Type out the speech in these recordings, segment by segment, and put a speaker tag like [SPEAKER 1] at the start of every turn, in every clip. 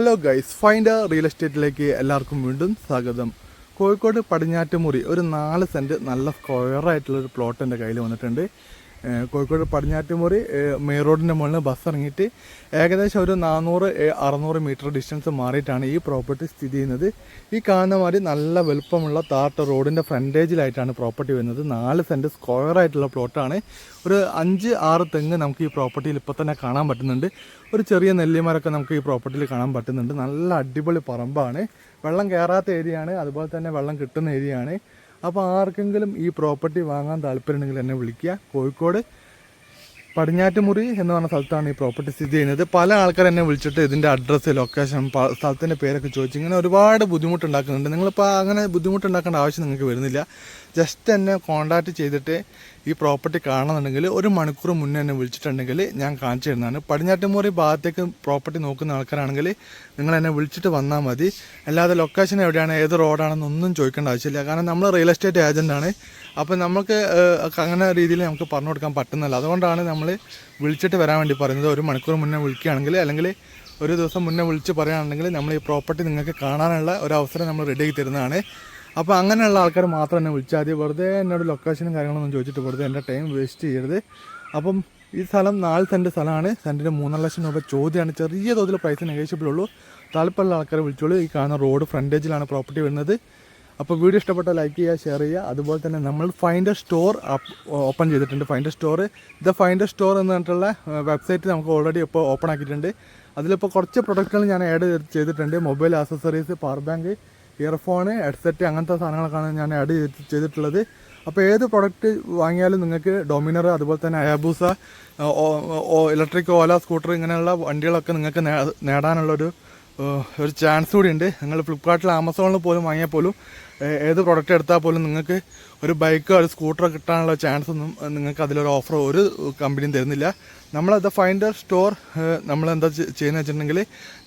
[SPEAKER 1] Hello guys, find real എസ്റ്റേറ്റിലേക്ക് എല്ലാവർക്കും വീണ്ടും സ്വാഗതം. കോഴിക്കോട് പടിഞ്ഞാറ്റുമുറി ഒരു 4 സെൻറ്റ് നല്ല സ്ക്വയറായിട്ടുള്ളൊരു പ്ലോട്ട് എൻ്റെ കയ്യിൽ വന്നിട്ടുണ്ട്. കോഴിക്കോട് പടിഞ്ഞാറ്റുമുറി മെയിൻ റോഡിൻ്റെ മുകളിൽ ബസ് ഇറങ്ങിയിട്ട് ഏകദേശം ഒരു 400-600 മീറ്റർ ഡിസ്റ്റൻസ് മാറിയിട്ടാണ് ഈ പ്രോപ്പർട്ടി സ്ഥിതി ചെയ്യുന്നത്. ഈ കാണുന്ന മാതിരി നല്ല വലുപ്പമുള്ള താർട്ട് റോഡിൻ്റെ ഫ്രണ്ടേജിലായിട്ടാണ് പ്രോപ്പർട്ടി വരുന്നത്. 4 സെൻറ്റ് സ്ക്വയറായിട്ടുള്ള പ്ലോട്ടാണ്. ഒരു 5-6 തെങ്ങ് നമുക്ക് ഈ പ്രോപ്പർട്ടിയിൽ ഇപ്പോൾ തന്നെ കാണാൻ പറ്റുന്നുണ്ട്. ഒരു ചെറിയ നെല്ലിമരമൊക്കെ നമുക്ക് ഈ പ്രോപ്പർട്ടിയിൽ കാണാൻ പറ്റുന്നുണ്ട്. നല്ല അടിപൊളി പറമ്പാണ്. വെള്ളം കയറാത്ത ഏരിയയാണ്, അതുപോലെ തന്നെ വെള്ളം കിട്ടുന്ന ഏരിയയാണ്. അപ്പോൾ ആർക്കെങ്കിലും ഈ പ്രോപ്പർട്ടി വാങ്ങാൻ താല്പര്യമുണ്ടെങ്കിൽ എന്നെ വിളിക്കുക. കോഴിക്കോട് പടിഞ്ഞാറ്റുമുറി എന്ന് പറഞ്ഞ സ്ഥലത്താണ് ഈ പ്രോപ്പർട്ടി സ്ഥിതി ചെയ്യുന്നത്. പല ആൾക്കാർ എന്നെ വിളിച്ചിട്ട് ഇതിൻ്റെ അഡ്രസ്സ്, ലൊക്കേഷൻ, സ്ഥലത്തിൻ്റെ പേരൊക്കെ ചോദിച്ച് ഇങ്ങനെ ഒരുപാട് ബുദ്ധിമുട്ടുണ്ടാക്കുന്നുണ്ട്. നിങ്ങളിപ്പോൾ അങ്ങനെ ബുദ്ധിമുട്ടുണ്ടാക്കേണ്ട ആവശ്യം നിങ്ങൾക്ക് വരുന്നില്ല. ജസ്റ്റ് എന്നെ കോൺടാക്റ്റ് ചെയ്തിട്ട് ഈ പ്രോപ്പർട്ടി കാണണമെന്നുണ്ടെങ്കിൽ 1 മണിക്കൂർ മുന്നേ എന്നെ വിളിച്ചിട്ടുണ്ടെങ്കിൽ ഞാൻ കാണിച്ചു തരുന്നതാണ്. പടിഞ്ഞാറ്റുമുറി ഭാഗത്തേക്ക് പ്രോപ്പർട്ടി നോക്കുന്ന ആൾക്കാരാണെങ്കിൽ നിങ്ങൾ എന്നെ വിളിച്ചിട്ട് വന്നാൽ മതി. അല്ലാതെ ലൊക്കേഷൻ എവിടെയാണ്, ഏത് റോഡാണെന്നൊന്നും ചോദിക്കേണ്ട ആവശ്യമില്ല. കാരണം നമ്മൾ റിയൽ എസ്റ്റേറ്റ് ഏജൻ്റാണ്. അപ്പോൾ നമുക്ക് അങ്ങനെ രീതിയിൽ നമുക്ക് പറഞ്ഞു കൊടുക്കാൻ പറ്റുന്നില്ല. അതുകൊണ്ടാണ് നമ്മൾ വിളിച്ചിട്ട് വരാൻ വേണ്ടി പറയുന്നത്. 1 മണിക്കൂർ മുന്നേ വിളിക്കുകയാണെങ്കിൽ, അല്ലെങ്കിൽ ഒരു ദിവസം മുന്നേ വിളിച്ച് പറയുകയാണെങ്കിൽ നമ്മൾ ഈ പ്രോപ്പർട്ടി നിങ്ങൾക്ക് കാണാനുള്ള ഒരു അവസരം നമ്മൾ റെഡിയാക്കി തരുന്നതാണ്. അപ്പോൾ അങ്ങനെയുള്ള ആൾക്കാർ മാത്രം എന്നെ വിളിച്ചാൽ മതി. വെറുതെ എന്നോട് ലൊക്കേഷനും കാര്യങ്ങളൊന്നും ചോദിച്ചിട്ട് വെറുതെ എൻ്റെ ടൈം വേസ്റ്റ് ചെയ്യരുത്. അപ്പം ഈ സ്ഥലം 4 സെൻറ്റ് സ്ഥലമാണ്. സെൻറ്റിന് 3.5 ലക്ഷം രൂപ ചോദ്യമാണ്. ചെറിയ തോതിൽ പ്രൈസ് നെഗോഷ്യബിൾ ഉള്ളൂ. താല്പര്യമുള്ള ആൾക്കാരെ വിളിച്ചോളൂ. ഈ കാണുന്ന റോഡ് ഫ്രണ്ടേജിലാണ് പ്രോപ്പർട്ടി വരുന്നത്. അപ്പോൾ വീഡിയോ ഇഷ്ടപ്പെട്ടാൽ ലൈക്ക് ചെയ്യുക, ഷെയർ ചെയ്യുക. അതുപോലെ തന്നെ നമ്മൾ ഫൈൻഡർ സ്റ്റോർ ഓപ്പൺ ചെയ്തിട്ടുണ്ട്. ഫൈൻഡർ സ്റ്റോർ, ഫൈൻഡർ സ്റ്റോർ എന്ന് പറഞ്ഞിട്ടുള്ള വെബ്സൈറ്റ് നമുക്ക് ഓൾറെഡി ഇപ്പോൾ ഓപ്പൺ ആക്കിയിട്ടുണ്ട്. അതിലിപ്പോൾ കുറച്ച് പ്രൊഡക്റ്റുകൾ ഞാൻ ആഡ് ചെയ്തിട്ടുണ്ട്. Mobile accessories, power bank, earphone, headset, അങ്ങനത്തെ സാധനങ്ങളൊക്കെയാണ് ഞാൻ ആഡ് ചെയ്തിട്ടുള്ളത്. അപ്പോൾ ഏത് പ്രൊഡക്റ്റ് വാങ്ങിയാലും നിങ്ങൾക്ക് ഡൊമിനർ, അതുപോലെ തന്നെ അയാബൂസ, ഇലക്ട്രിക് ഓല സ്കൂട്ടർ, ഇങ്ങനെയുള്ള വണ്ടികളൊക്കെ നിങ്ങൾക്ക് നേടാനുള്ളൊരു ചാൻസ് കൂടി ഉണ്ട്. നിങ്ങൾ ഫ്ലിപ്കാർട്ടിൽ, ആമസോണിൽ പോലും വാങ്ങിയാൽ പോലും ഏത് പ്രൊഡക്റ്റ് എടുത്താൽ പോലും നിങ്ങൾക്ക് ഒരു ബൈക്കോ ഒരു സ്കൂട്ടറോ കിട്ടാനുള്ള ചാൻസ് ഒന്നും നിങ്ങൾക്ക് അതിലൊരു ഓഫർ ഒരു കമ്പനിയും തരുന്നില്ല. നമ്മൾ ഫൈൻഡർ സ്റ്റോർ നമ്മളെന്താ ചെയ്യുന്നത് വെച്ചിട്ടുണ്ടെങ്കിൽ,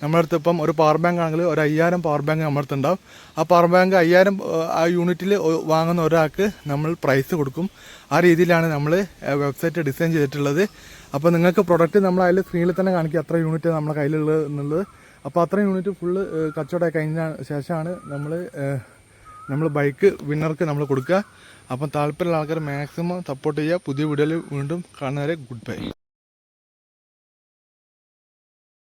[SPEAKER 1] നമ്മളടുത്ത് ഇപ്പം ഒരു പവർ ബാങ്ക് ആണെങ്കിൽ ഒരു 5000 പവർ ബാങ്ക് നമ്മളടുത്ത് ഉണ്ടാവും. ആ പവർ ബാങ്ക് 5000 ആ യൂണിറ്റിൽ വാങ്ങുന്ന ഒരാൾക്ക് നമ്മൾ പ്രൈസ് കൊടുക്കും. ആ രീതിയിലാണ് നമ്മൾ വെബ്സൈറ്റ് ഡിസൈൻ ചെയ്തിട്ടുള്ളത്. അപ്പോൾ നിങ്ങൾക്ക് പ്രൊഡക്റ്റ് നമ്മൾ അതിൽ സ്ക്രീനിൽ തന്നെ കാണിക്കുക എത്ര യൂണിറ്റ് നമ്മുടെ കയ്യിലുള്ളത് എന്നുള്ളത്. അപ്പോൾ അത്രയും യൂണിറ്റ് ഫുള്ള് കച്ചവടമായി കഴിഞ്ഞ ശേഷമാണ് നമ്മൾ ബൈക്ക് വിന്നർക്ക് നമ്മൾ കൊടുക്കുക. അപ്പം താല്പര്യമുള്ള ആൾക്കാർ മാക്സിമം സപ്പോർട്ട് ചെയ്യുക. പുതിയ വീഡിയോയിൽ വീണ്ടും കാണുന്നവരെ ഗുഡ് ബൈ.